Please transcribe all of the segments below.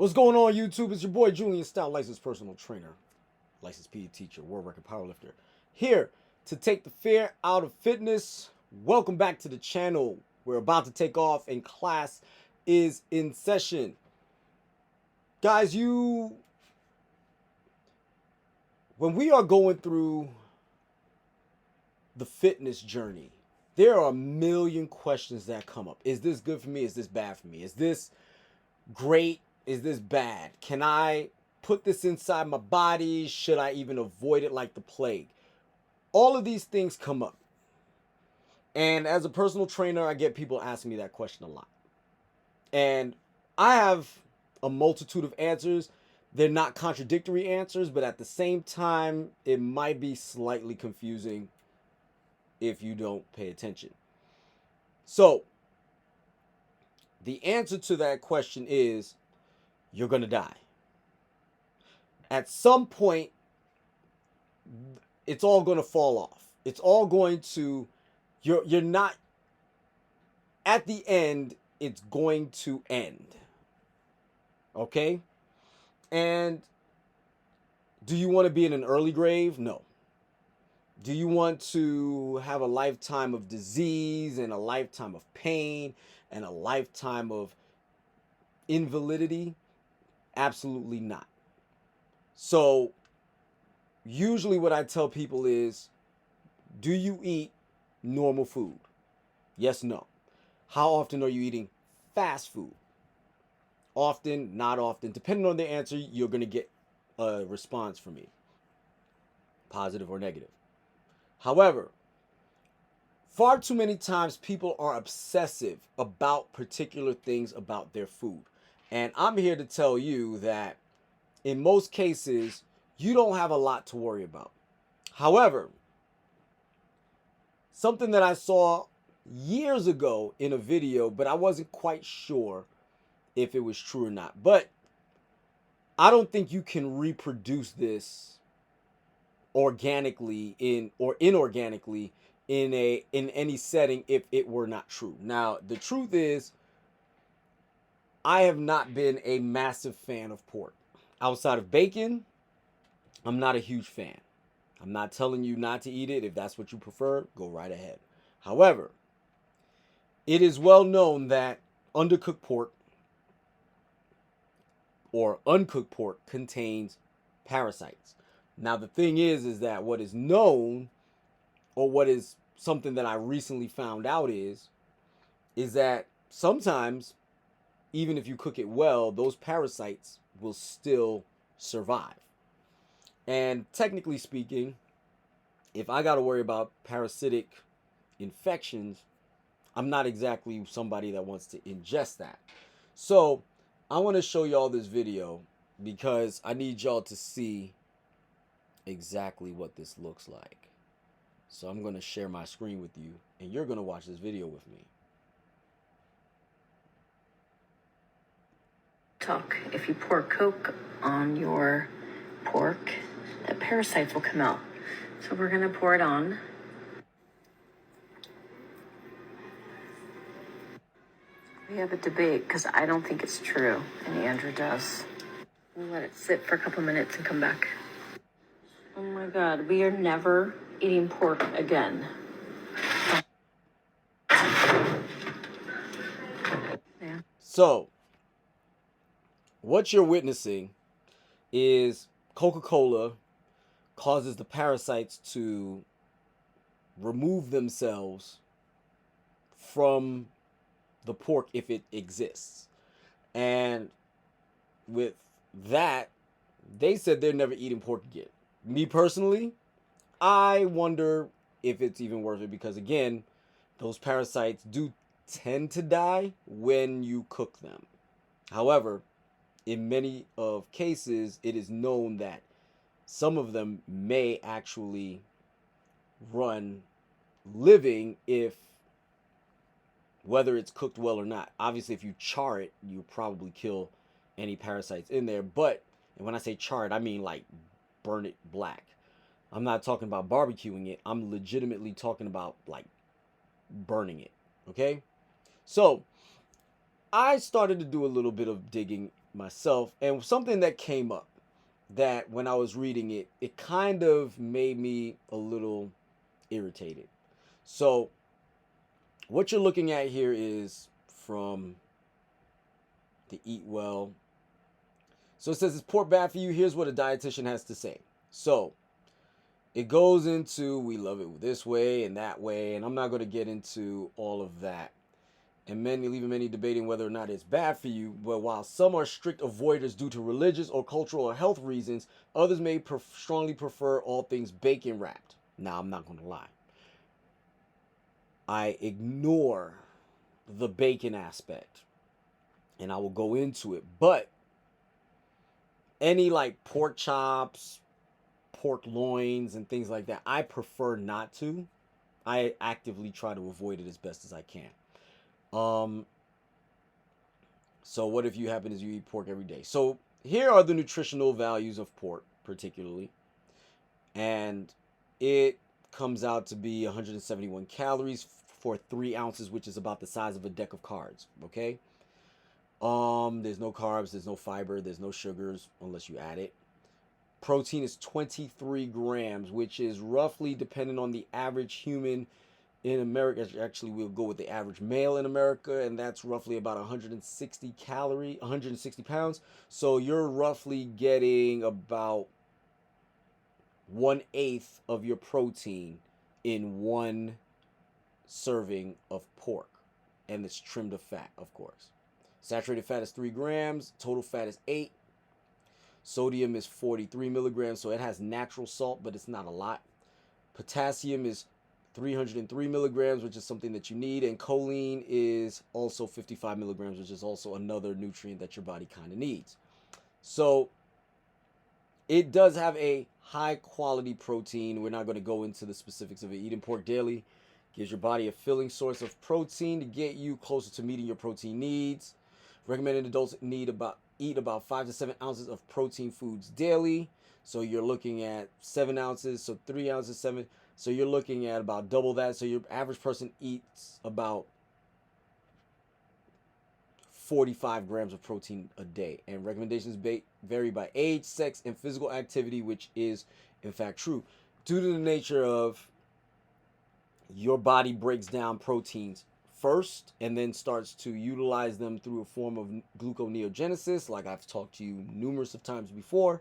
What's going on, YouTube? It's your boy Julien Stoutt, licensed personal trainer, licensed PE teacher, world record powerlifter. Here to take the fear out of fitness. Welcome back to the channel. We're about to take off and class is in session. Guys, when we are going through the fitness journey, there are a million questions that come up. Is this good for me? Is this bad for me? Is this great? Is this bad? Can I put this inside my body? Should I even avoid it like the plague? All of these things come up. And as a personal trainer, I get people asking me that question a lot. And I have a multitude of answers. They're not contradictory answers, but at the same time, it might be slightly confusing if you don't pay attention. So, the answer to that question is you're going to die. At some point, it's all going to fall off. It's all going to, you're not, at the end, it's going to end. Okay? And do you want to be in an early grave? No. Do you want to have a lifetime of disease and a lifetime of pain and a lifetime of invalidity? Absolutely not. So usually what I tell people is, do you eat normal food? Yes, no. How often are you eating fast food? Often, not often. Depending on the answer, you're going to get a response from me, positive or negative. However, far too many times people are obsessive about particular things about their food. And I'm here to tell you that in most cases, you don't have a lot to worry about. However, something that I saw years ago in a video, but I wasn't quite sure if it was true or not. But I don't think you can reproduce this organically or inorganically in any setting if it were not true. Now, the truth is, I have not been a massive fan of pork. Outside of bacon, I'm not a huge fan. I'm not telling you not to eat it. If that's what you prefer, go right ahead. However, it is well known that undercooked pork or uncooked pork contains parasites. Now, the thing is that what is known, or what is something that I recently found out is that sometimes, even if you cook it well, those parasites will still survive. And technically speaking, if I got to worry about parasitic infections, I'm not exactly somebody that wants to ingest that. So I want to show y'all this video because I need y'all to see exactly what this looks like. So I'm going to share my screen with you, and you're going to watch this video with me. If you pour Coke on your pork, the parasites will come out. So we're going to pour it on. We have a debate because I don't think it's true, and Andrew does. We'll let it sit for a couple minutes and come back. Oh my God, we are never eating pork again. Yeah. So what you're witnessing is Coca-Cola causes the parasites to remove themselves from the pork if it exists. And with that, they said they're never eating pork again. Me personally, I wonder if it's even worth it because, again, those parasites do tend to die when you cook them. However, in many of cases, it is known that some of them may actually run living if, whether it's cooked well or not. Obviously, if you char it, you probably kill any parasites in there. But, and when I say char it, I mean like burn it black. I'm not talking about barbecuing it. I'm legitimately talking about like burning it. Okay? So I started to do a little bit of digging myself, and something that came up that when I was reading it, it kind of made me a little irritated. So, what you're looking at here is from the Eat Well. So it says, is pork bad for you? Here's what a dietitian has to say. So it goes into, we love it this way and that way, and I'm not going to get into all of that. And leaving many debating whether or not it's bad for you. But while some are strict avoiders due to religious or cultural or health reasons, others may strongly prefer all things bacon wrapped. Now, I'm not going to lie. I ignore the bacon aspect, and I will go into it. But any like pork chops, pork loins, and things like that, I prefer not to. I actively try to avoid it as best as I can. So what if you happen to you eat pork every day? So here are the nutritional values of pork, particularly, and it comes out to be 171 calories for 3 ounces, which is about the size of a deck of cards. Okay. There's no carbs, there's no fiber, there's no sugars unless you add it. Protein is 23 grams, which is roughly, depending on the average human in America, actually we'll go with the average male in America, and that's roughly about 160 pounds. So you're roughly getting about 1/8 of your protein in one serving of pork, and it's trimmed of fat, of course. Saturated fat is 3 grams, total fat is 8. Sodium is 43 milligrams, so it has natural salt, but it's not a lot. Potassium is 303 milligrams, which is something that you need. And choline is also 55 milligrams, which is also another nutrient that your body kind of needs. So it does have a high quality protein. We're not going to go into the specifics of it. Eating pork daily gives your body a filling source of protein to get you closer to meeting your protein needs. Recommended adults eat about 5 to 7 ounces of protein foods daily. So you're looking at 7 ounces, so 3 ounces, 7. So you're looking at about double that. So your average person eats about 45 grams of protein a day. And recommendations vary by age, sex, and physical activity, which is in fact true. Due to the nature of your body breaks down proteins first and then starts to utilize them through a form of gluconeogenesis, like I've talked to you numerous of times before.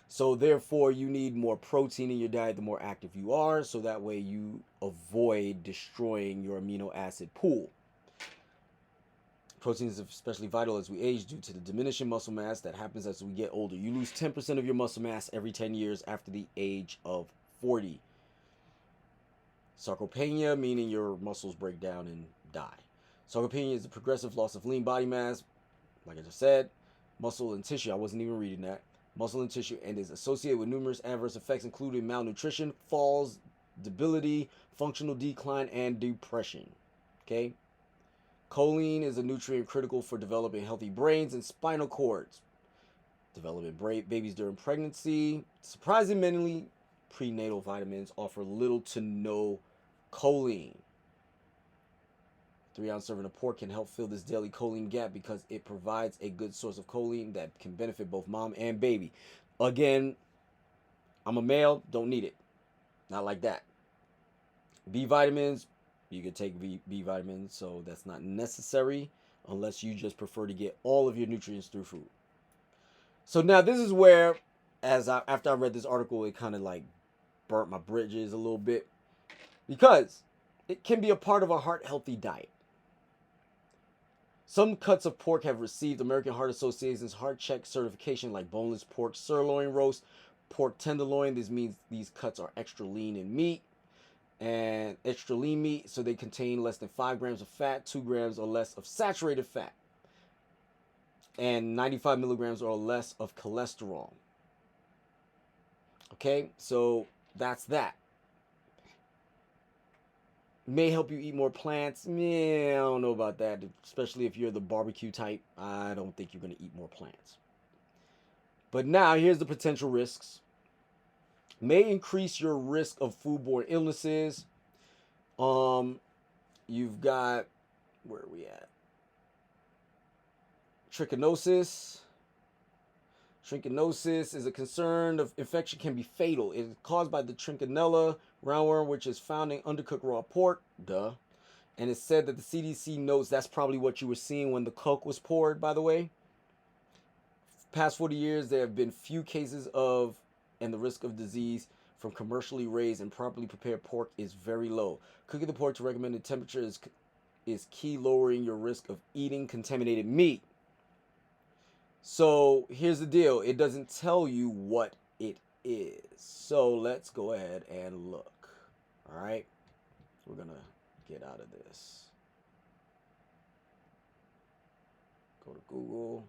So therefore you need more protein in your diet the more active you are, so that way you avoid destroying your amino acid pool. Protein is especially vital as we age due to the diminishing muscle mass that happens as we get older. You lose 10% of your muscle mass every 10 years after the age of 40. Sarcopenia, meaning your muscles break down and die. Sarcopenia is a progressive loss of lean body mass, like I just said, muscle and tissue. I wasn't even reading that. Muscle and tissue, and is associated with numerous adverse effects, including malnutrition, falls, debility, functional decline, and depression. Okay? Choline is a nutrient critical for developing healthy brains and spinal cords. Developing babies during pregnancy. Surprisingly, prenatal vitamins offer little to no choline. 3-ounce serving of pork can help fill this daily choline gap because it provides a good source of choline that can benefit both mom and baby. Again, I'm a male, don't need it. Not like that. B vitamins, you could take B vitamins, so that's not necessary unless you just prefer to get all of your nutrients through food. So now this is where, after I read this article, it kind of like burnt my bridges a little bit, because it can be a part of a heart healthy diet. Some cuts of pork have received American Heart Association's heart check certification, like boneless pork sirloin roast, pork tenderloin. This means these cuts are extra lean in meat and extra lean meat, so they contain less than 5 grams of fat, 2 grams or less of saturated fat, and 95 milligrams or less of cholesterol. Okay, so that's that. May help you eat more plants. I don't know about that, especially if you're the barbecue type. I don't think you're going to eat more plants. But now here's the potential risks. May increase your risk of foodborne illnesses. You've got, where are we at? Trichinosis, Trichinosis is a concern of infection can be fatal. It is caused by the Trichinella roundworm, which is found in undercooked raw pork. Duh. And it's said that the CDC knows that's probably what you were seeing when the Coke was poured, by the way. Past 40 years, there have been few cases of, and the risk of disease from commercially raised and properly prepared pork is very low. Cooking the pork to recommended temperature is key, lowering your risk of eating contaminated meat. So here's the deal. It doesn't tell you what it is. So let's go ahead and look. All right. We're going to get out of this. Go to Google.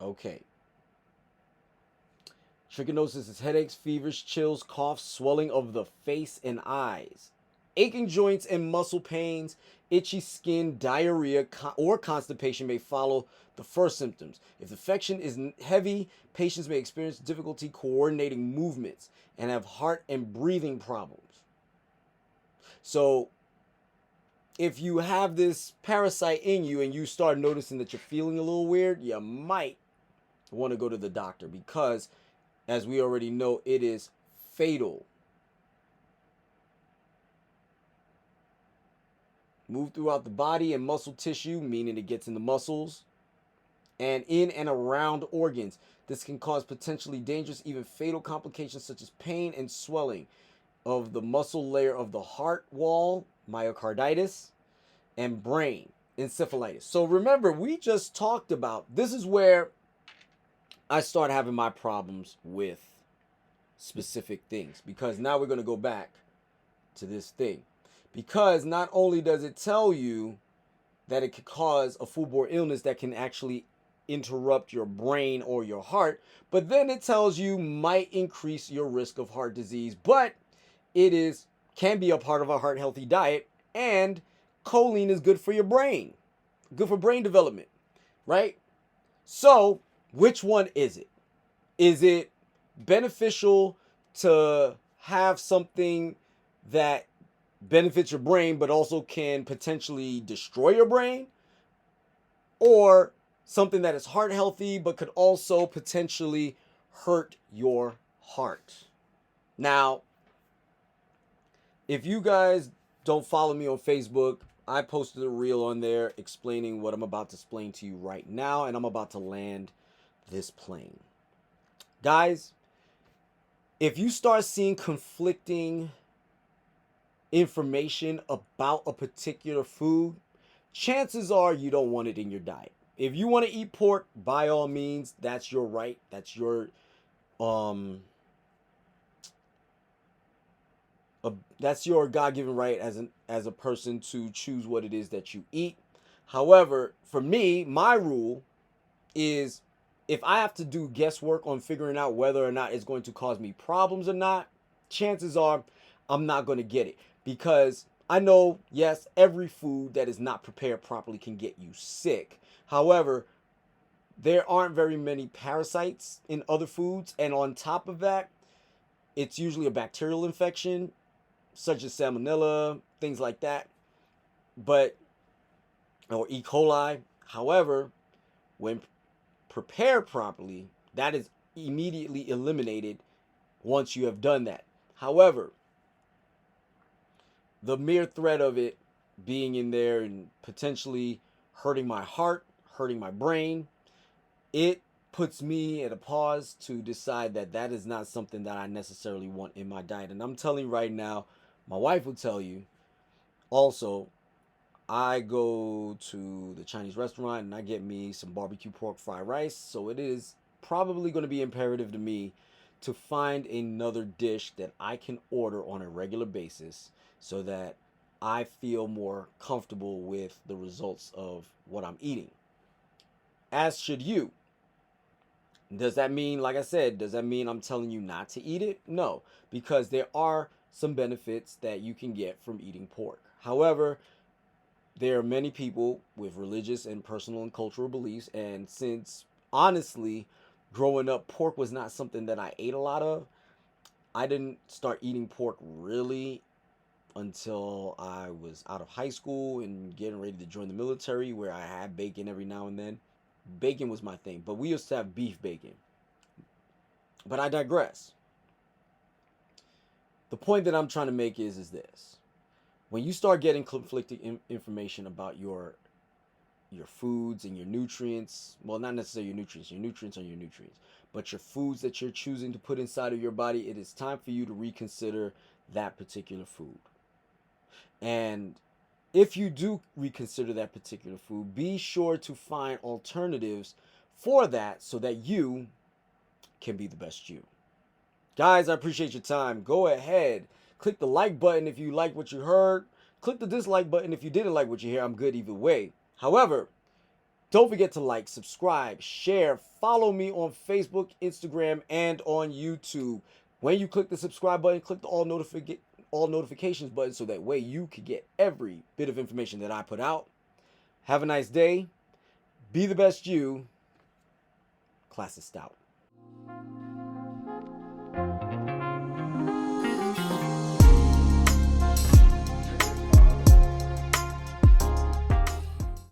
Okay. Trichinosis is headaches, fevers, chills, coughs, swelling of the face and eyes, aching joints and muscle pains, itchy skin, diarrhea, or constipation may follow the first symptoms. If the infection is heavy, patients may experience difficulty coordinating movements and have heart and breathing problems. So, if you have this parasite in you and you start noticing that you're feeling a little weird, you might want to go to the doctor because, as we already know, it is fatal. Move throughout the body and muscle tissue, meaning it gets in the muscles, and in and around organs. This can cause potentially dangerous, even fatal complications such as pain and swelling of the muscle layer of the heart wall, myocarditis, and brain, encephalitis. So remember, we just talked about, this is where I start having my problems with specific things, because now we're going to go back to this thing, because not only does it tell you that it could cause a foodborne illness that can actually interrupt your brain or your heart, but then it tells you might increase your risk of heart disease, but it can be a part of a heart healthy diet, and choline is good for your brain, good for brain development, right? So which one is it? Is it beneficial to have something that benefits your brain but also can potentially destroy your brain, or something that is heart healthy but could also potentially hurt your heart? Now, if you guys don't follow me on Facebook, I posted a reel on there explaining what I'm about to explain to you right now, and I'm about to land this plane. Guys, if you start seeing conflicting information about a particular food, chances are you don't want it in your diet. If you want to eat pork, by all means, that's your right. That's your God-given right as a person to choose what it is that you eat. However, for me, my rule is, if I have to do guesswork on figuring out whether or not it's going to cause me problems or not, chances are I'm not going to get it, because I know, yes, every food that is not prepared properly can get you sick. However, there aren't very many parasites in other foods, and on top of that, it's usually a bacterial infection such as salmonella, things like that, or E. coli. However, when prepared properly, that is immediately eliminated once you have done that. However, the mere threat of it being in there and potentially hurting my heart, hurting my brain, it puts me at a pause to decide that that is not something that I necessarily want in my diet. And I'm telling you right now, my wife will tell you also, I go to the Chinese restaurant and I get me some barbecue pork fried rice. So it is probably going to be imperative to me to find another dish that I can order on a regular basis so that I feel more comfortable with the results of what I'm eating. As should you. Does that mean, like I said, does that mean I'm telling you not to eat it? No, because there are some benefits that you can get from eating pork. However, there are many people with religious and personal and cultural beliefs, and since honestly, growing up, pork was not something that I ate a lot of. I didn't start eating pork really until I was out of high school and getting ready to join the military, where I had bacon every now and then. Bacon was my thing, but we used to have beef bacon. But I digress. The point that I'm trying to make is this: when you start getting conflicting information about your foods and your nutrients, well, not necessarily your nutrients are your nutrients, but your foods that you're choosing to put inside of your body, it is time for you to reconsider that particular food. And if you do reconsider that particular food, be sure to find alternatives for that so that you can be the best you. Guys, I appreciate your time. Go ahead, click the like button if you like what you heard. Click the dislike button if you didn't like what you hear. I'm good either way. However, don't forget to like, subscribe, share, follow me on Facebook, Instagram, and on YouTube. When you click the subscribe button, click the all notifications button so that way you can get every bit of information that I put out. Have a nice day. Be the best you. Class is Stoutt.